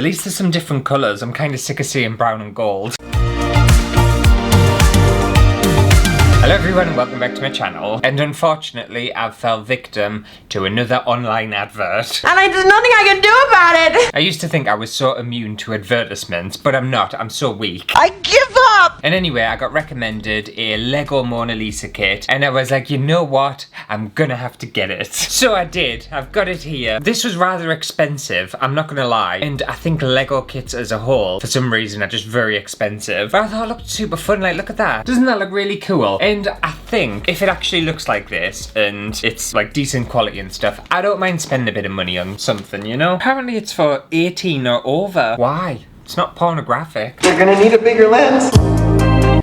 At least there's some different colours. I'm kind of sick of seeing brown and gold. Hello everyone and welcome back to my channel. And unfortunately, I've fell victim to another online advert. And there's nothing I can do about it! I used to think I was so immune to advertisements, but I'm not. I'm so weak. I give up! And anyway, I got recommended a Lego Mona Lisa kit, and I was like, you know what? I'm gonna have to get it. So I did. I've got it here. This was rather expensive, I'm not gonna lie. And I think Lego kits as a whole, for some reason, are just very expensive. But I thought it looked super fun. Like, look at that. Doesn't that look really cool? And I think if it actually looks like this and it's like decent quality and stuff, I don't mind spending a bit of money on something, you know? Apparently it's for 18 or over. Why? It's not pornographic. You're gonna need a bigger lens.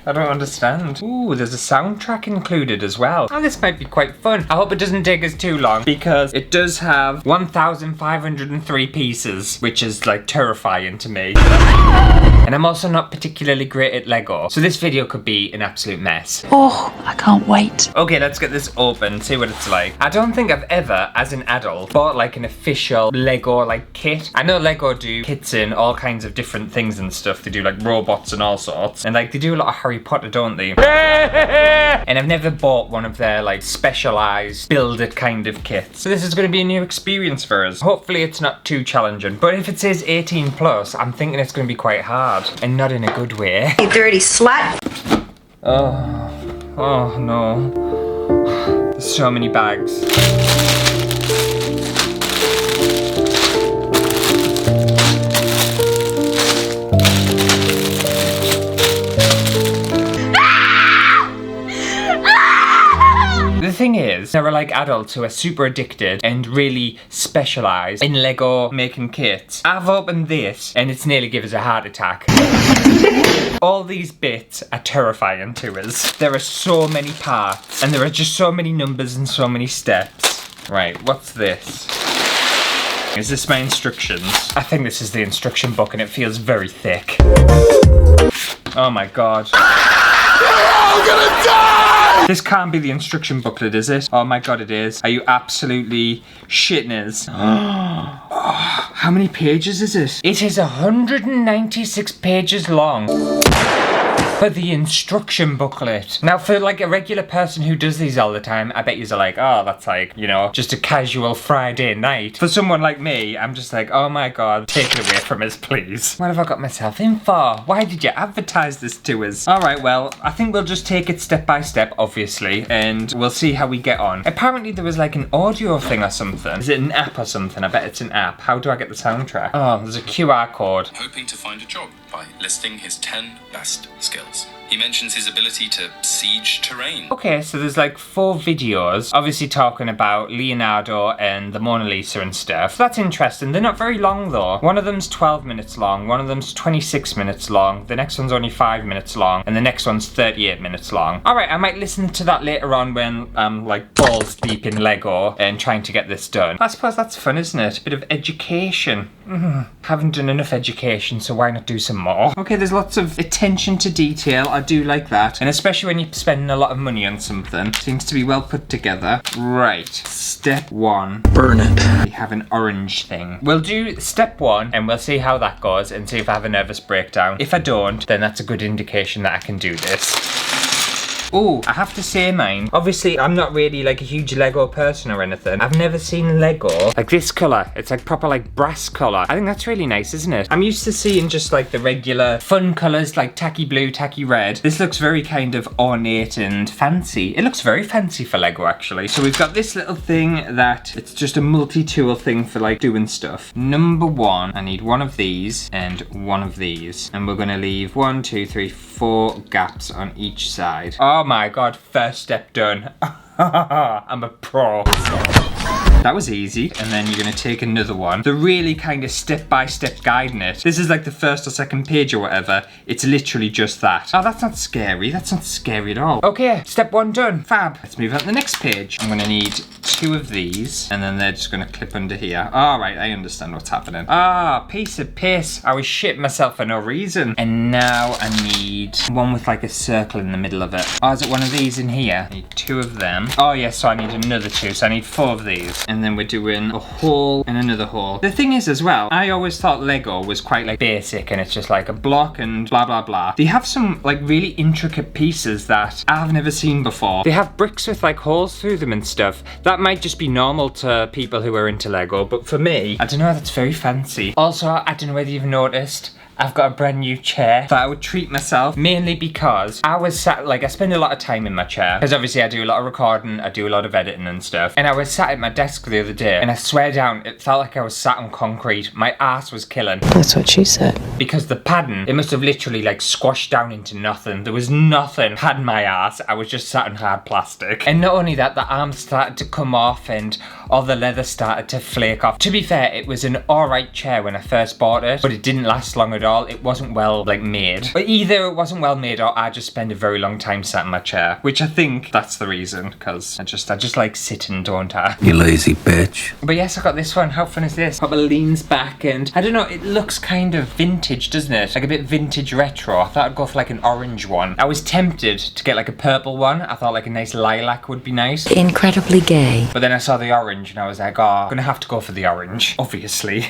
I don't understand. Ooh, there's a soundtrack included as well. Oh, this might be quite fun. I hope it doesn't take us too long because it does have 1,503 pieces, which is like terrifying to me. And I'm also not particularly great at Lego, so this video could be an absolute mess. Oh, I can't wait. Okay, let's get this open, see what it's like. I don't think I've ever, as an adult, bought like an official Lego like kit. I know Lego do kits in all kinds of different things and stuff. They do like robots and all sorts. And like they do a lot of Harry Potter, don't they? And I've never bought one of their like specialized build it kind of kits. So this is going to be a new experience for us. Hopefully it's not too challenging, but if it says 18 plus, I'm thinking it's going to be quite hard and not in a good way. You dirty slut. Oh no. There's so many bags. The thing is, there are like adults who are super addicted and really specialise in Lego making kits. I've opened this and it's nearly given us a heart attack. All these bits are terrifying to us. There are so many parts and there are just so many numbers and so many steps. Right, what's this? Is this my instructions? I think this is the instruction book and it feels very thick. Oh my god. You're all gonna die! This can't be the instruction booklet, is it? Oh my god, it is. Are you absolutely shitting us? Oh, how many pages is it? It is 196 pages long. For the instruction booklet. Now for like a regular person who does these all the time, I bet you're like, oh, that's like, you know, just a casual Friday night. For someone like me, I'm just like, oh my god, take it away from us, please. What have I got myself in for? Why did you advertise this to us? All right, well, I think we'll just take it step by step, obviously, and we'll see how we get on. Apparently there was like an audio thing or something. Is it an app or something? I bet it's an app. How do I get the soundtrack? Oh, there's a QR code. Hoping to find a job by listing his 10 best skills. He mentions his ability to siege terrain. Okay, so there's like 4 videos, obviously talking about Leonardo and the Mona Lisa and stuff. That's interesting. They're not very long though. One of them's 12 minutes long, one of them's 26 minutes long, the next one's only 5 minutes long, and the next one's 38 minutes long. Alright, I might listen to that later on when I'm like balls deep in Lego and trying to get this done. I suppose that's fun, isn't it? A bit of education. Haven't done enough education, so why not do some more? Okay, there's lots of attention to detail. I do like that. And especially when you're spending a lot of money on something. Seems to be well put together. Right. Step 1. Burn it. We have an orange thing. We'll do step 1 and we'll see how that goes and see if I have a nervous breakdown. If I don't, then that's a good indication that I can do this. Oh, I have to say mine. Obviously, I'm not really like a huge Lego person or anything. I've never seen Lego like this colour. It's like proper like brass colour. I think that's really nice, isn't it? I'm used to seeing just like the regular fun colours like tacky blue, tacky red. This looks very kind of ornate and fancy. It looks very fancy for Lego actually. So we've got this little thing that it's just a multi-tool thing for like doing stuff. Number 1, I need one of these and one of these. And we're gonna leave 1, 2, 3, 4 gaps on each side. Oh my god, first step done. I'm a pro. That was easy. And then you're gonna take another one. The really kind of step-by-step guiding it. This is like the first or second page or whatever. It's literally just that. Oh, that's not scary. That's not scary at all. Okay, step 1 done. Fab. Let's move on to the next page. I'm gonna need 2 of these, and then they're just gonna clip under here. All right, I understand what's happening. Ah, piece of piss. I was shitting myself for no reason. And now I need one with like a circle in the middle of it. Oh, is it one of these in here? I need 2 of them. Oh, yes, so I need another 2, so I need 4 of these. And then we're doing a hole and another hole. The thing is as well, I always thought Lego was quite like basic and it's just like a block and blah blah blah. They have some like really intricate pieces that I've never seen before. They have bricks with like holes through them and stuff. That might just be normal to people who are into Lego, but for me, I don't know, that's very fancy. Also, I don't know whether you've noticed, I've got a brand new chair that I would treat myself, mainly because I spend a lot of time in my chair, because obviously I do a lot of recording, I do a lot of editing and stuff, and I was sat at my desk the other day, and I swear down, it felt like I was sat on concrete. My ass was killing. That's what she said. Because the padding, it must have literally like squashed down into nothing. There was nothing padding my ass. I was just sat on hard plastic. And not only that, the arms started to come off and all the leather started to flake off. To be fair, it was an alright chair when I first bought it, but it didn't last long at all. It wasn't well like made. But either it wasn't well made or I just spend a very long time sat in my chair, which I think that's the reason, because I just like sitting, don't I? You lazy bitch. But yes, I got this one. How fun is this? Papa leans back and I don't know, it looks kind of vintage, doesn't it? Like a bit vintage retro. I thought I'd go for like an orange one. I was tempted to get like a purple one. I thought like a nice lilac would be nice. Incredibly gay. But then I saw the orange and I was like, oh, I'm gonna have to go for the orange, obviously.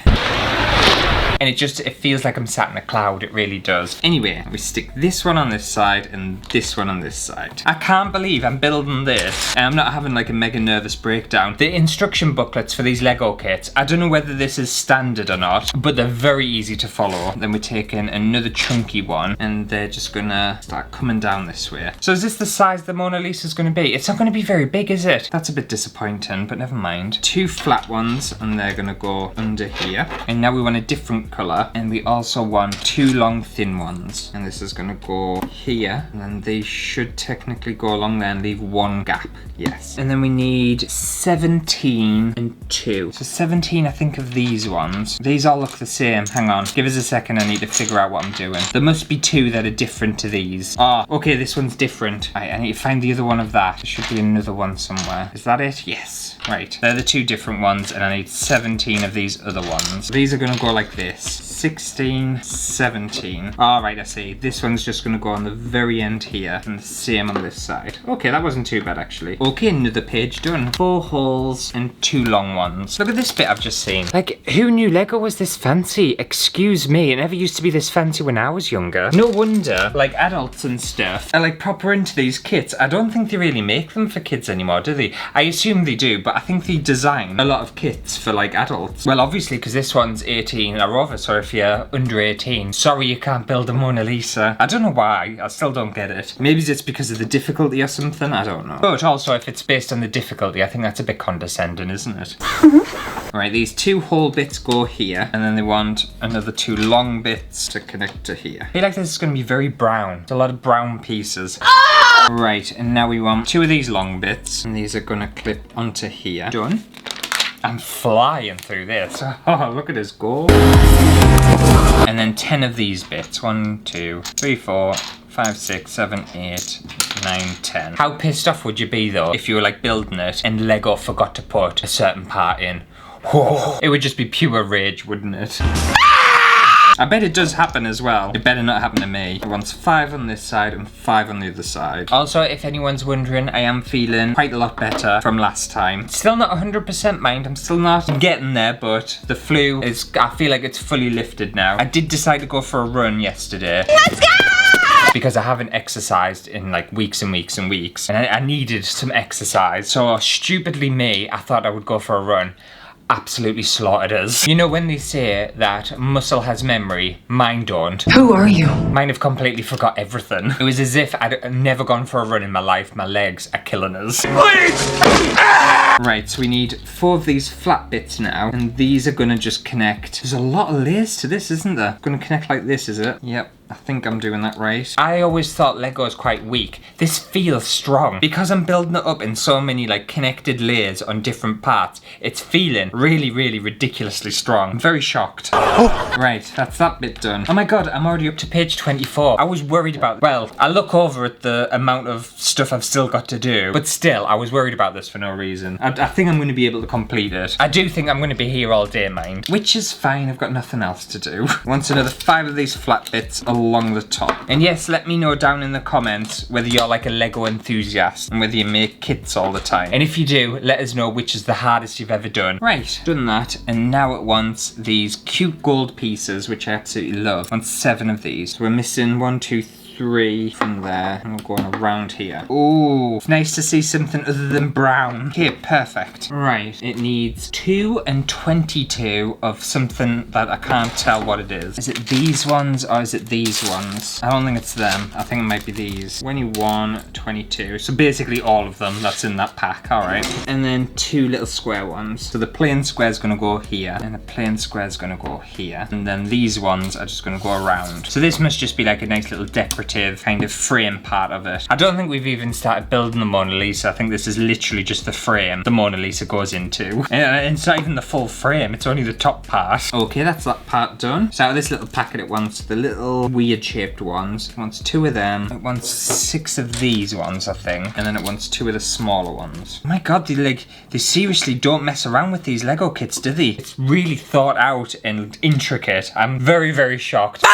And it feels like I'm sat in a cloud, it really does. Anyway, we stick this one on this side and this one on this side. I can't believe I'm building this and I'm not having like a mega nervous breakdown. The instruction booklets for these Lego kits, I don't know whether this is standard or not, but they're very easy to follow. Then we take in another chunky one and they're just gonna start coming down this way. So is this the size the Mona Lisa's gonna be? It's not gonna be very big, is it? That's a bit disappointing, but never mind. 2 flat ones and they're gonna go under here. And now we want a different colour, and we also want 2 long thin ones, and this is gonna go here, and then they should technically go along there and leave 1 gap. Yes. And then we need 17 and 2. So 17, I think, of these ones. These all look the same. Hang on, give us a second, I need to figure out what I'm doing. There must be 2 that are different to these. Ah, okay, this one's different. Right, I need to find the other one of that. There should be another one somewhere. Is that it? Yes. Right, they're the 2 different ones, and I need 17 of these other ones. These are gonna go like this. 16, 17. All right, I see. This one's just gonna go on the very end here, and the same on this side. Okay, that wasn't too bad actually. Okay, another page done. 4 holes and 2 long ones. Look at this bit I've just seen. Like, who knew Lego was this fancy? Excuse me, it never used to be this fancy when I was younger. No wonder, like, adults and stuff are like proper into these kits. I don't think they really make them for kids anymore, do they? I assume they do, but I think they design a lot of kits for like adults. Well, obviously, because this one's 18 or over, so if you're under 18, sorry you can't build a Mona Lisa. I don't know why, I still don't get it. Maybe it's because of the difficulty or something, I don't know. But also, if it's based on the difficulty, I think that's a bit condescending, isn't it? Alright, these 2 whole bits go here, and then they want another 2 long bits to connect to here. I feel like this is going to be very brown. It's a lot of brown pieces. Right, and now we want 2 of these long bits, and these are going to clip onto here. Done. I'm flying through this. Oh, look at us go. And then 10 of these bits. 1, 2, 3, 4, 5, 6, 7, 8, 9, 10. How pissed off would you be though if you were like building it and Lego forgot to put a certain part in? Whoa. It would just be pure rage, wouldn't it? I bet it does happen as well. It better not happen to me. I want 5 on this side and 5 on the other side. Also, if anyone's wondering, I am feeling quite a lot better from last time. Still not 100% mind, I'm still not getting there, but the flu is, I feel like it's fully lifted now. I did decide to go for a run yesterday. Let's go! Because I haven't exercised in like weeks and weeks and weeks. And I needed some exercise. So stupidly me, I thought I would go for a run. Absolutely slaughtered us. You know when they say that muscle has memory, mine don't. Who are you? Mine have completely forgot everything. It was as if I'd never gone for a run in my life. My legs are killing us. Right, so we need 4 of these flat bits now, and these are gonna just connect. There's a lot of layers to this, isn't there? Gonna connect like this, is it? Yep. I think I'm doing that right. I always thought Lego was quite weak. This feels strong. Because I'm building it up in so many like connected layers on different parts, it's feeling really, really ridiculously strong. I'm very shocked. Oh. Right, that's that bit done. Oh my god, I'm already up to page 24. I was worried about, well, I look over at the amount of stuff I've still got to do, but still, I was worried about this for no reason. I think I'm going to be able to complete it. I do think I'm going to be here all day, mind. Which is fine, I've got nothing else to do. Once another 5 of these flat bits along the top. And yes, let me know down in the comments whether you're like a Lego enthusiast and whether you make kits all the time. And if you do, let us know which is the hardest you've ever done. Right, done that, and now it wants these cute gold pieces, which I absolutely love. It wants 7 of these. So we're missing 1, 2, 3 from there, and we're going around here. Oh, it's nice to see something other than brown. Okay, perfect. Right, it needs 2 and 22 of something that I can't tell what it is. Is it these ones or is it these ones? I don't think it's them. I think it might be these. 21, 22. So basically all of them that's in that pack. All right. And then 2 little square ones. So the plain square is going to go here, and the plain square is going to go here. And then these ones are just going to go around. So this must just be like a nice little decorative kind of frame part of it. I don't think we've even started building the Mona Lisa. I think this is literally just the frame the Mona Lisa goes into. And it's not even the full frame, it's only the top part. Okay, that's that part done. So out of this little packet it wants the little weird shaped ones. It wants 2 of them. It wants 6 of these ones, I think. And then it wants 2 of the smaller ones. Oh my god, they seriously don't mess around with these Lego kits, do they? It's really thought out and intricate. I'm very, very shocked.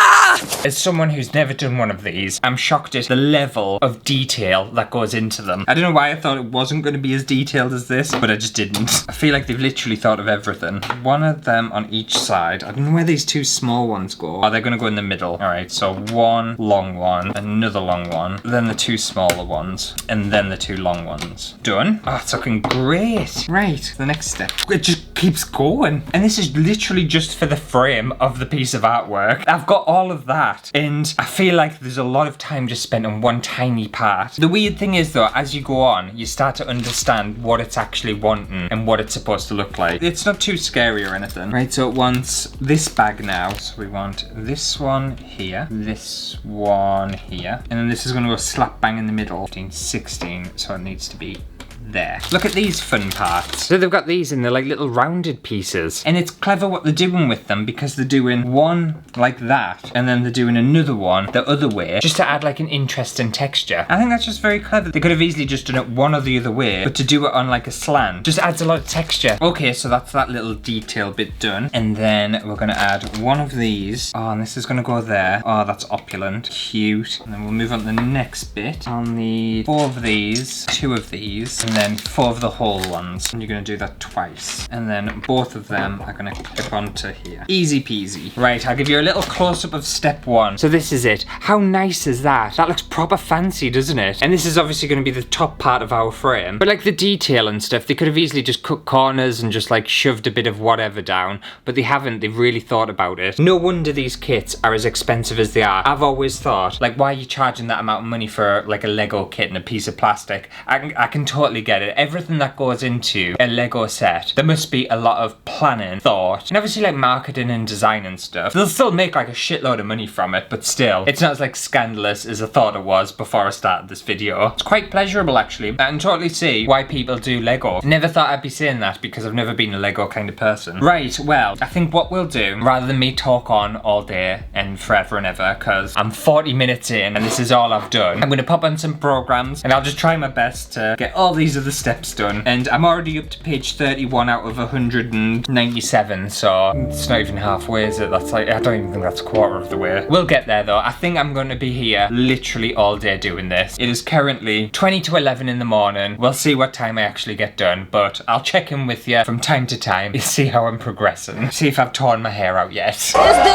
As someone who's never done one of these, I'm shocked at the level of detail that goes into them. I don't know why I thought it wasn't going to be as detailed as this, but I just didn't. I feel like they've literally thought of everything. 1 of them on each side. I don't know where these 2 small ones go. Oh, they're going to go in the middle. Alright, so 1 long one, another long one, then the 2 smaller ones, and then the 2 long ones. Done. Oh, it's looking great. Right, the next step. It just keeps going. And this is literally just for the frame of the piece of artwork. I've got all of that, and I feel like there's a lot of time just spent on one tiny part. The weird thing is though, as you go on, you start to understand what it's actually wanting and what it's supposed to look like. It's not too scary or anything. Right, so it wants this bag now. So we want this one here, this one here, and then this is going to go slap bang in the middle. 15, 16, so it needs to be there. Look at these fun parts. So they've got these and they're like little rounded pieces, and it's clever what they're doing with them, because they're doing one like that and then they're doing another one the other way, just to add like an interesting texture. I think that's just very clever. They could have easily just done it one or the other way, but to do it on like a slant just adds a lot of texture. Okay, so that's that little detail bit done, and then we're going to add 1 of these. Oh, and this is going to go there. Oh, that's opulent, cute. And then we'll move on to the next bit. I'll need 4 of these, 2 of these, and then 4 of the whole ones. And you're going to do that twice. And then both of them are going to clip onto here. Easy peasy. Right, I'll give you a little close-up of step 1. So this is it. How nice is that? That looks proper fancy, doesn't it? And this is obviously going to be the top part of our frame. But like the detail and stuff, they could have easily just cut corners and just like shoved a bit of whatever down. But they haven't. They've really thought about it. No wonder these kits are as expensive as they are. I've always thought, like, why are you charging that amount of money for like a Lego kit and a piece of plastic? I can totally get it. Everything that goes into a Lego set, there must be a lot of planning, thought, and obviously like marketing and design and stuff. They'll still make like a shitload of money from it, but still, it's not as like scandalous as I thought it was before I started this video. It's quite pleasurable actually. I can totally see why people do Lego. Never thought I'd be saying that because I've never been a Lego kind of person. Right, well, I think what we'll do, rather than me talk on all day and forever and ever, because I'm 40 minutes in and this is all I've done, I'm going to pop on some programs and I'll just try my best to get all these other steps done. And I'm already up to page 31 out of 197, so it's not even halfway, is it? That's like, I don't even think that's a quarter of the way. We'll get there though. I think I'm going to be here literally all day doing this. It is currently 20 to 11 in the morning. We'll see what time I actually get done, but I'll check in with you from time to time to see how I'm progressing. See if I've torn my hair out yet. Is this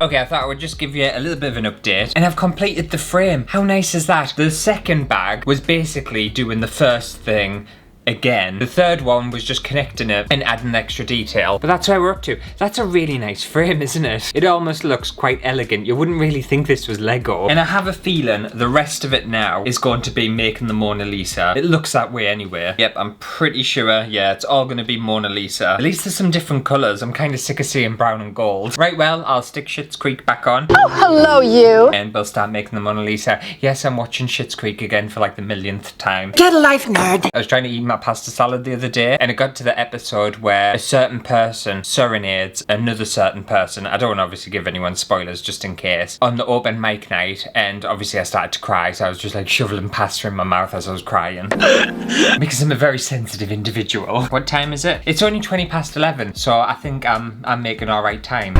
Okay, I thought I would just give you a little bit of an update, and I've completed the frame. How nice is that? The second bag was basically doing the first thing again. The third one was just connecting it and adding extra detail, but that's where we're up to. That's a really nice frame, isn't it? It almost looks quite elegant. You wouldn't really think this was Lego. And I have a feeling the rest of it now is going to be making the Mona Lisa. It looks that way anyway. Yep, I'm pretty sure, yeah, it's all going to be Mona Lisa. At least there's some different colours. I'm kind of sick of seeing brown and gold. Right, well, I'll stick Schitt's Creek back on. Oh, hello, you. And we'll start making the Mona Lisa. Yes, I'm watching Schitt's Creek again for like the millionth time. Get a life, nerd. I was trying to eat my my pasta salad the other day, and it got to the episode where a certain person serenades another certain person. I don't want to obviously give anyone spoilers just in case. On the open mic night, and obviously I started to cry, so I was just like shoveling pasta in my mouth as I was crying. Because I'm a very sensitive individual. What time is it? It's only 20 past 11, so I think I'm making alright time.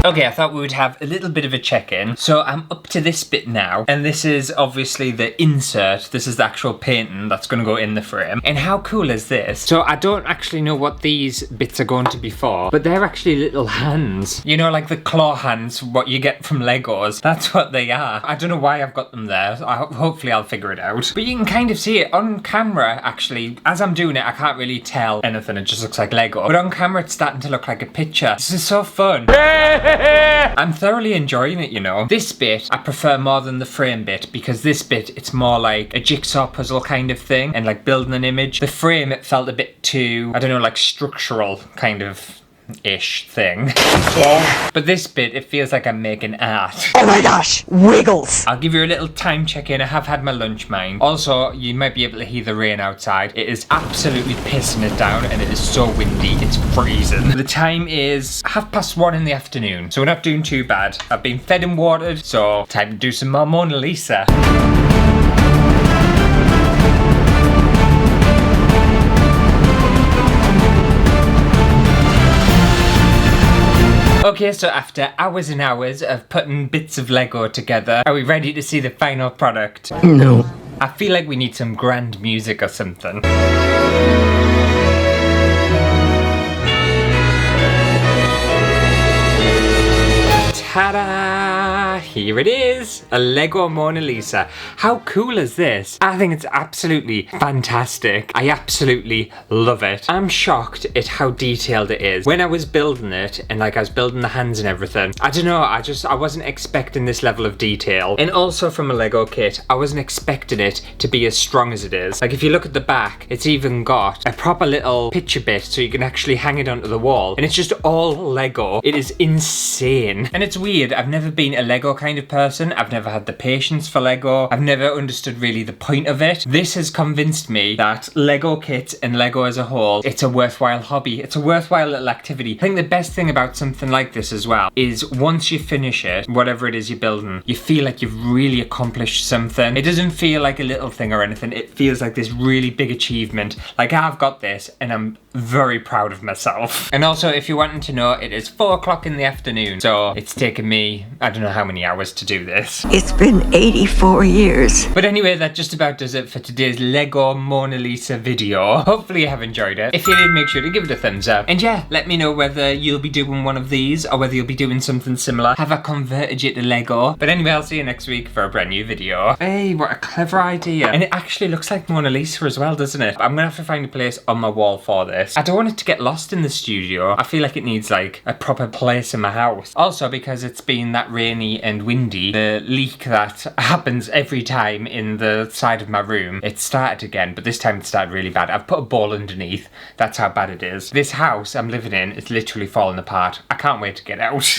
Okay, I thought we would have a little bit of a check-in. So I'm up to this bit now, and this is obviously the insert. This is the actual painting that's going to go in the frame. And how cool is this? So I don't actually know what these bits are going to be for, but they're actually little hands. You know, like the claw hands, what you get from Legos. That's what they are. I don't know why I've got them there. Hopefully I'll figure it out. But you can kind of see it on camera, actually. As I'm doing it, I can't really tell anything. It just looks like Lego. But on camera, it's starting to look like a picture. This is so fun. I'm thoroughly enjoying it, you know. This bit I prefer more than the frame bit, because this bit, it's more like a jigsaw puzzle kind of thing and like building an image. The frame, it felt a bit too, I don't know, like structural kind of ish thing. Yeah. But this bit, it feels like I'm making art. Oh my gosh, wiggles. I'll give you a little time check in. I have had my lunch, mind. Also, you might be able to hear the rain outside. It is absolutely pissing it down, and it is so windy, it's freezing. The time is 1:30 in the afternoon, so we're not doing too bad. I've been fed and watered, so time to do some more Mona Lisa. Okay, so after hours and hours of putting bits of Lego together, are we ready to see the final product? No. I feel like we need some grand music or something. Ta-da! Here it is! A Lego Mona Lisa. How cool is this? I think it's absolutely fantastic. I absolutely love it. I'm shocked at how detailed it is. When I was building it, and like I was building the hands and everything, I don't know, I wasn't expecting this level of detail. And also from a Lego kit, I wasn't expecting it to be as strong as it is. Like if you look at the back, it's even got a proper little picture bit so you can actually hang it onto the wall. And it's just all Lego. It is insane. And it's weird, I've never been a Lego kind of person. I've never had the patience for Lego. I've never understood really the point of it. This has convinced me that Lego kits and Lego as a whole, it's a worthwhile hobby. It's a worthwhile little activity. I think the best thing about something like this as well is once you finish it, whatever it is you're building, you feel like you've really accomplished something. It doesn't feel like a little thing or anything. It feels like this really big achievement. Like I've got this and I'm very proud of myself. And also, if you're wanting to know, it is 4 o'clock in the afternoon. So it's taken me, I don't know how many hours to do this. It's been 84 years. But anyway, that just about does it for today's Lego Mona Lisa video. Hopefully you have enjoyed it. If you did, make sure to give it a thumbs up. And yeah, let me know whether you'll be doing one of these or whether you'll be doing something similar. Have I converted you to Lego? But anyway, I'll see you next week for a brand new video. Hey, what a clever idea. And it actually looks like Mona Lisa as well, doesn't it? I'm gonna have to find a place on my wall for this. I don't want it to get lost in the studio. I feel like it needs like a proper place in my house. Also, because it's been that rainy and windy, the leak that happens every time in the side of my room, it started again, but this time it started really bad. I've put a ball underneath. That's how bad it is. This house I'm living in is literally falling apart. I can't wait to get out.